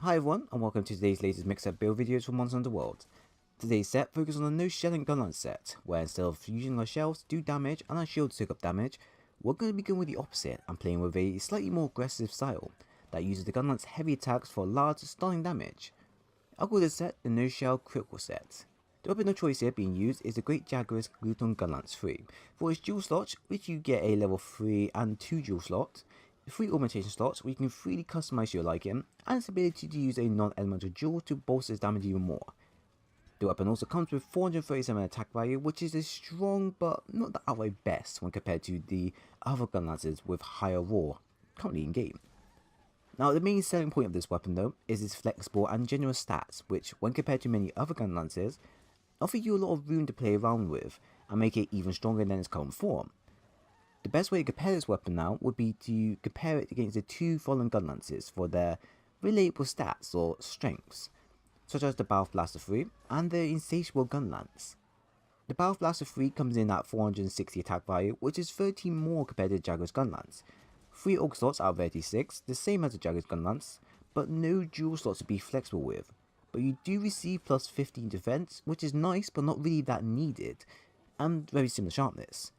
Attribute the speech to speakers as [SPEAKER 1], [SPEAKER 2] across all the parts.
[SPEAKER 1] Hi everyone, and welcome to today's latest mix-up build videos for Monster Hunter World. Today's set focuses on a no shelling Gunlance set, where instead of using our shells to do damage and our shields to soak up damage, we're going to be going with the opposite and playing with a slightly more aggressive style that uses the Gunlance heavy attacks for large stunning damage. I'll call this set the no shell critical set. The weapon of choice here being used is the Great Jaguar's Glutton Gunlance 3. For its dual slots, which you get a level 3 and 2 dual slots, 3 augmentation slots where you can freely customize your liking, and its ability to use a non-elemental jewel to bolster its damage even more. The weapon also comes with 437 attack value, which is a strong but not the outright best when compared to the other Gunlances with higher raw currently in game. Now the main selling point of this weapon though is its flexible and generous stats, which when compared to many other Gunlances, offer you a lot of room to play around with and make it even stronger than its current form. The best way to compare this weapon now would be to compare it against the two fallen Gunlances for their relatable stats or strengths, such as the Battle Blaster 3 and the Insatiable Gunlance. The Battle Blaster 3 comes in at 460 attack value, which is 13 more compared to the Jaguar's Gunlance. 3 Orc slots out of 36, the same as the Jaguar's Gunlance, but no dual slots to be flexible with. But you do receive plus 15 defense, which is nice but not really that needed, and very similar sharpness.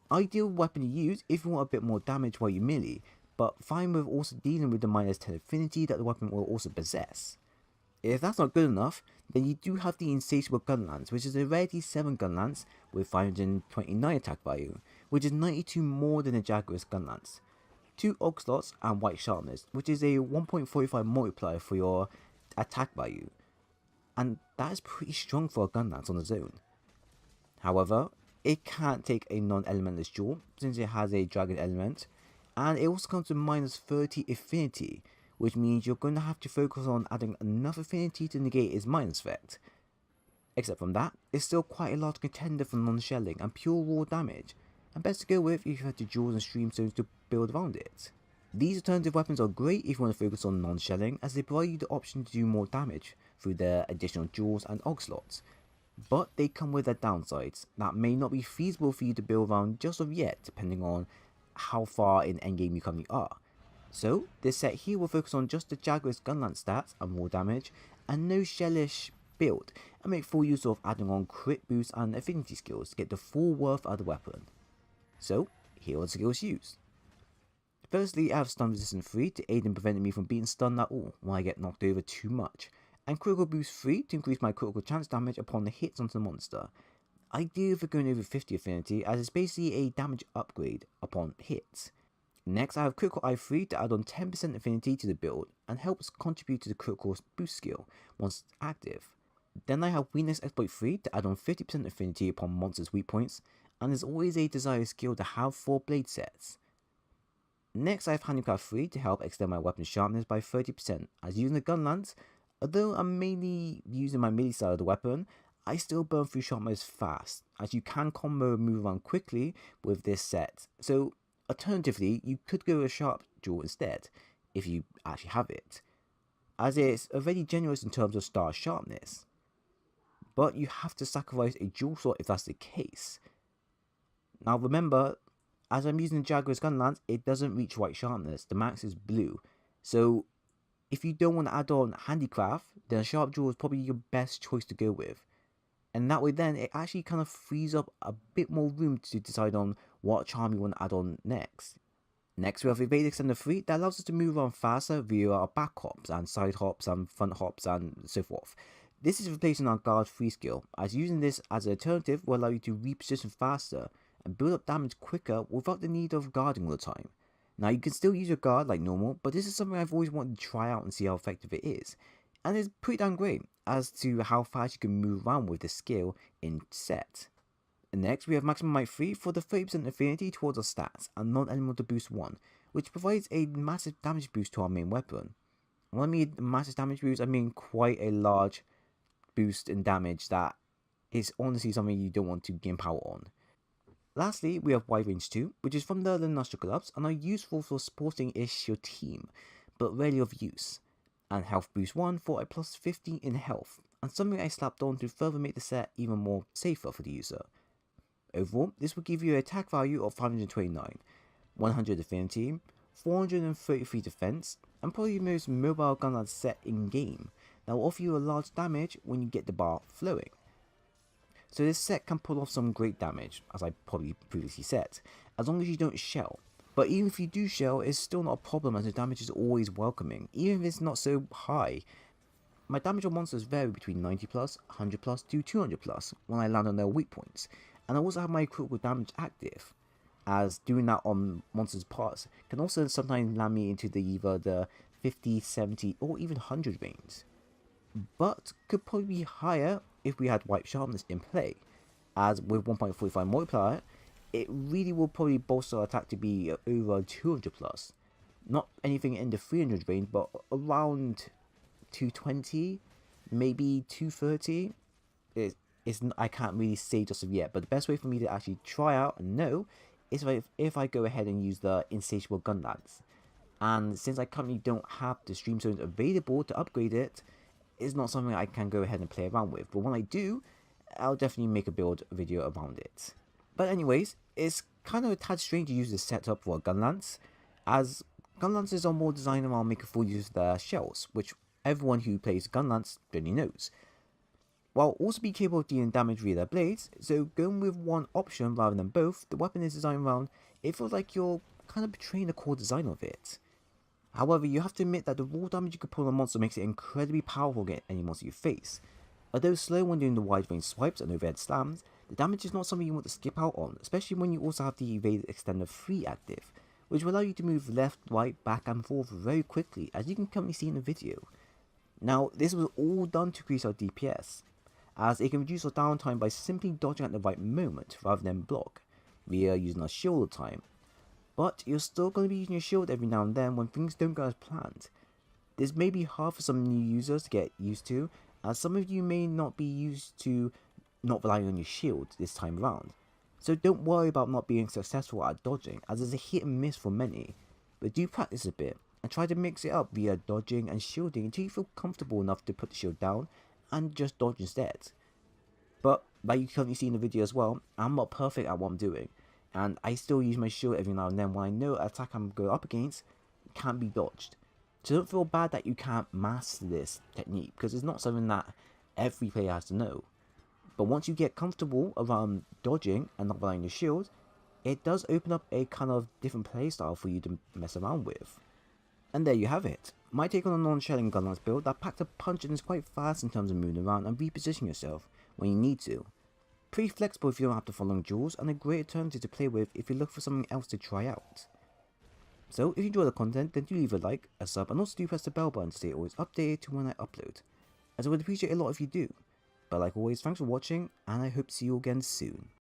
[SPEAKER 1] Ideal weapon to use if you want a bit more damage while you melee, but fine with also dealing with the minus 10 affinity that the weapon will also possess. If that's not good enough, then you do have the Insatiable Gunlance, which is a rarity 7 Gunlance with 529 attack value, which is 92 more than the Jaguar's Gunlance. 2 Orc slots and white sharpness, which is a 1.45 multiplier for your attack value, and that is pretty strong for a Gunlance on its own. However, it can't take a non-elementless jewel since it has a dragon element, and it also comes with minus 30 affinity, which means you're going to have to focus on adding enough affinity to negate its minus effect. Except from that, it's still quite a large contender for non-shelling and pure raw damage, and best to go with if you have the jewels and stream stones to build around it. These alternative weapons are great if you want to focus on non-shelling, as they provide you the option to do more damage through their additional jewels and og slots, but they come with their downsides that may not be feasible for you to build around just of yet, depending on how far in endgame you currently are. So this set here will focus on just the Jaguar's Gunlance stats and raw damage, and no shellish build, and make full use of adding on crit boost and affinity skills to get the full worth out of the weapon. So here are the skills used. Firstly, I have Stun Resistance 3 to aid in preventing me from being stunned at all when I get knocked over too much, and Critical Boost 3 to increase my critical chance damage upon the hits onto the monster. Ideal for going over 50 affinity, as it's basically a damage upgrade upon hits. Next, I have Critical Eye 3 to add on 10% affinity to the build and helps contribute to the critical boost skill once active. Then I have Weakness Exploit 3 to add on 50% affinity upon monsters' weak points, and is always a desired skill to have for blade sets. Next, I have Handicraft 3 to help extend my weapon sharpness by 30%, as using the Gunlance, although I'm mainly using my melee side of the weapon, I still burn through sharpness fast, as you can combo and move around quickly with this set. So alternatively, you could go with a sharp jewel instead, if you actually have it, as it's already generous in terms of star sharpness. But you have to sacrifice a jewel slot if that's the case. Now remember, as I'm using the Jaguar's Gunlance, it doesn't reach white sharpness, the max is blue. So if you don't want to add on Handicraft, then a sharp jewel is probably your best choice to go with. And that way then, it actually kind of frees up a bit more room to decide on what charm you want to add on next. Next we have Evade Extender 3 that allows us to move around faster via our back hops and side hops and front hops and so forth. This is replacing our Guard 3 skill, as using this as an alternative will allow you to reposition faster and build up damage quicker without the need of guarding all the time. Now you can still use your guard like normal, but this is something I've always wanted to try out and see how effective it is, and it's pretty damn great as to how fast you can move around with this skill in set. Next we have Maximum Might 3 for the 30% affinity towards our stats and non-elemental boost 1, which provides a massive damage boost to our main weapon. When I mean massive damage boost, I mean quite a large boost in damage that is honestly something you don't want to gain power on. Lastly, we have Wide Range 2, which is from the Nostril Gloves and are useful for supporting-ish your team, but rarely of use. And Health Boost 1 for a plus 15 in health, and something I slapped on to further make the set even more safer for the user. Overall, this will give you an attack value of 529, 100 affinity, 433 defense, and probably the most mobile Gunlance set in game that will offer you a large damage when you get the bar flowing. So this set can pull off some great damage, as I probably previously said, as long as you don't shell. But even if you do shell, it's still not a problem as the damage is always welcoming, even if it's not so high. My damage on monsters vary between 90 plus, 100 plus to 200 plus when I land on their weak points, and I also have my critical damage active, as doing that on monsters' parts can also sometimes land me into either the 50, 70 or even 100 range, but could probably be higher if we had wipe sharpness in play, as with 1.45 multiplier, it really will probably bolster our attack to be over 200 plus. Not anything in the 300 range, but around 220, maybe 230. I can't really say just of yet, but the best way for me to actually try out and know is if I go ahead and use the Insatiable Gunlance. And since I currently don't have the stream zones available to upgrade it, it's not something I can go ahead and play around with. But when I do, I'll definitely make a build video around it. But anyways, it's kind of a tad strange to use this setup for a Gunlance, as Gunlances are more designed around making full use of their shells, which everyone who plays Gunlance generally knows, while also be capable of dealing damage via their blades. So going with one option rather than both, the weapon is designed around, it feels like you're kind of betraying the core design of it. However, you have to admit that the raw damage you can pull on a monster makes it incredibly powerful against any monster you face. Although slow when doing the wide range swipes and overhead slams, the damage is not something you want to skip out on, especially when you also have the Evade Extender 3 active, which will allow you to move left, right, back and forth very quickly, as you can currently see in the video. Now, this was all done to increase our DPS, as it can reduce our downtime by simply dodging at the right moment rather than block, via using our shield all the time. But you're still going to be using your shield every now and then when things don't go as planned. This may be hard for some new users to get used to, as some of you may not be used to not relying on your shield this time around. So don't worry about not being successful at dodging, as it's a hit and miss for many, but do practice a bit and try to mix it up via dodging and shielding until you feel comfortable enough to put the shield down and just dodge instead. But like you currently see in the video as well, I'm not perfect at what I'm doing, and I still use my shield every now and then when I know an attack I'm going up against can't be dodged. So don't feel bad that you can't master this technique, because it's not something that every player has to know. But once you get comfortable around dodging and not relying on your shield, it does open up a kind of different playstyle for you to mess around with. And there you have it, my take on a non-shelling Gunlance build that packed a punch and is quite fast in terms of moving around and repositioning yourself when you need to. Pretty flexible if you don't have to follow long duels, and a great alternative to play with if you look for something else to try out. So if you enjoy the content, then do leave a like, a sub, and also do press the bell button to stay always updated to when I upload, as I would appreciate a lot if you do. But like always, thanks for watching, and I hope to see you again soon.